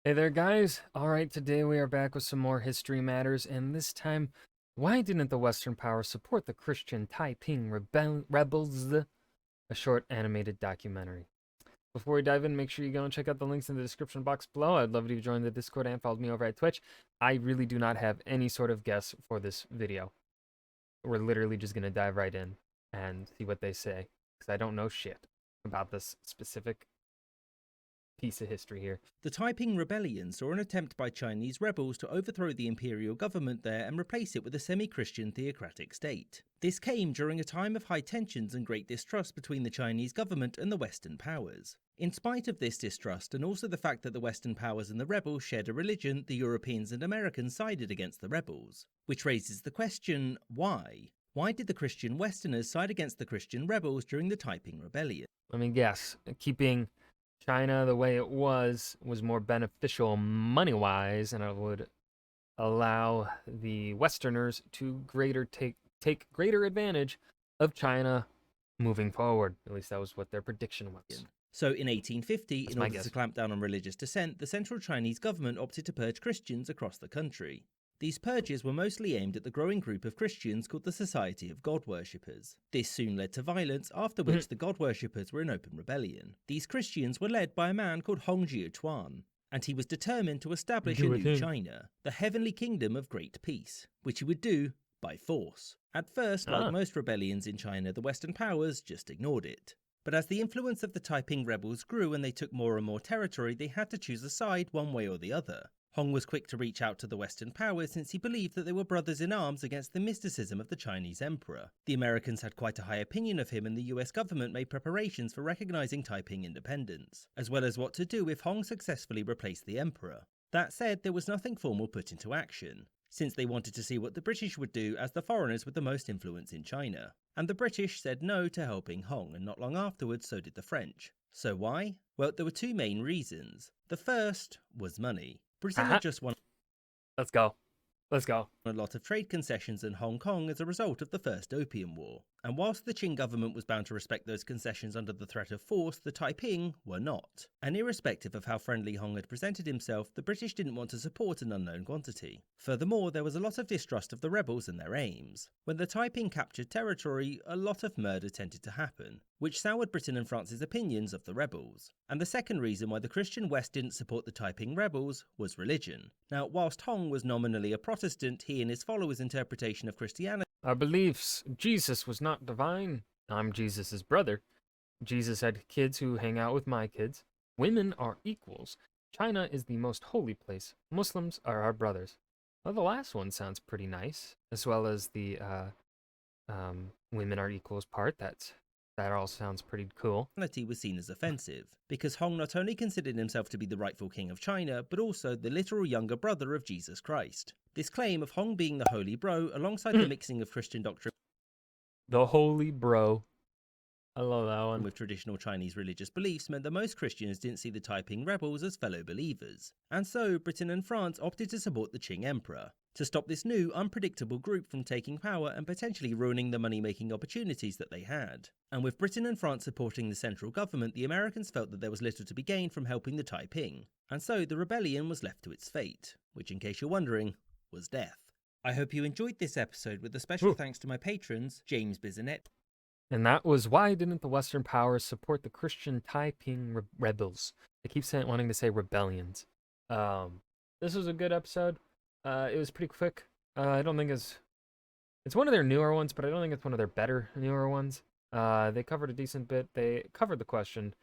Hey there, guys. All right, today we are back with some more history matters, and this time, why didn't the Western powers support the Christian Taiping Rebels? A short animated documentary. Before we dive in, make sure you go and check out the links in the description box below. I'd love if you join the Discord and follow me over at Twitch. I really do not have any sort of guess for this video. We're literally just going to dive right in and see what they say, because I don't know shit about this specific piece of history here. The Taiping Rebellion saw an attempt by Chinese rebels to overthrow the imperial government there and replace it with a semi-Christian theocratic state. This came during a time of high tensions and great distrust between the Chinese government and the Western powers. In spite of this distrust, and also the fact that the Western powers and the rebels shared a religion, the Europeans and Americans sided against the rebels. Which raises the question, why? Why did the Christian Westerners side against the Christian rebels during the Taiping Rebellion? Let me guess. Keeping China the way it was more beneficial money-wise, and it would allow the Westerners to take greater advantage of China moving forward. At least that was what their prediction was. So in 1850, That's in my order guess. to clamp down on religious dissent, the central Chinese government opted to purge Christians across the country. These purges were mostly aimed at the growing group of Christians called the Society of God Worshippers. This soon led to violence, after which the God Worshippers were in open rebellion. These Christians were led by a man called Hong Jiutuan, and he was determined to establish a new China, the heavenly kingdom of great peace, which he would do by force. At first, like most rebellions in China, the Western powers just ignored it. But as the influence of the Taiping rebels grew and they took more and more territory, they had to choose a side one way or the other. Hong was quick to reach out to the Western powers since he believed that they were brothers in arms against the mysticism of the Chinese emperor. The Americans had quite a high opinion of him, and the US government made preparations for recognizing Taiping independence, as well as what to do if Hong successfully replaced the emperor. That said, there was nothing formal put into action, since they wanted to see what the British would do as the foreigners with the most influence in China. And the British said no to helping Hong, and not long afterwards so did the French. So why? Well, there were two main reasons. The first was money. Britain had just won Let's go. a lot of trade concessions in Hong Kong as a result of the First Opium War. And whilst the Qing government was bound to respect those concessions under the threat of force, the Taiping were not. And irrespective of how friendly Hong had presented himself, the British didn't want to support an unknown quantity. Furthermore, there was a lot of distrust of the rebels and their aims. When the Taiping captured territory, a lot of murder tended to happen, which soured Britain and France's opinions of the rebels. And the second reason why the Christian West didn't support the Taiping rebels was religion. Now, whilst Hong was nominally a Protestant, he and his followers' interpretation of Christianity Our beliefs. Jesus was not divine. I'm Jesus's brother. Jesus had kids who hang out with my kids. Women are equals. China is the most holy place. Muslims are our brothers. Well, the last one sounds pretty nice, as well as the women are equals part. That all sounds pretty cool. was seen as offensive, because Hong not only considered himself to be the rightful king of China, but also the literal younger brother of Jesus Christ. This claim of Hong being the holy bro, alongside the mixing of Christian doctrine The holy bro. I love that one. with traditional Chinese religious beliefs, meant that most Christians didn't see the Taiping rebels as fellow believers. And so, Britain and France opted to support the Qing emperor, to stop this new, unpredictable group from taking power and potentially ruining the money-making opportunities that they had. And with Britain and France supporting the central government, the Americans felt that there was little to be gained from helping the Taiping. And so the rebellion was left to its fate, which, in case you're wondering, was death. I hope you enjoyed this episode, with a special thanks to my patrons, James Bisonet. And that was why didn't the Western powers support the Christian Taiping Rebels? I keep wanting to say rebellions. This was a good episode. It was pretty quick. I don't think it's one of their newer ones, but I don't think it's one of their better newer ones. They covered a decent bit. They covered the question,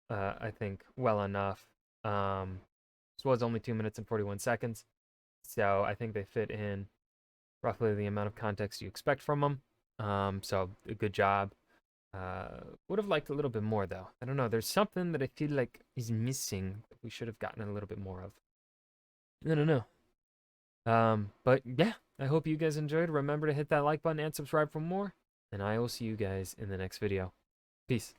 I think, well enough. This was only 2 minutes and 41 seconds, so I think they fit in roughly the amount of context you expect from them. So a good job. Would have liked a little bit more though. I don't know. There's something that I feel like is missing that we should have gotten a little bit more of. I don't know. But yeah, I hope you guys enjoyed. Remember to hit that like button and subscribe for more. And I will see you guys in the next video. Peace.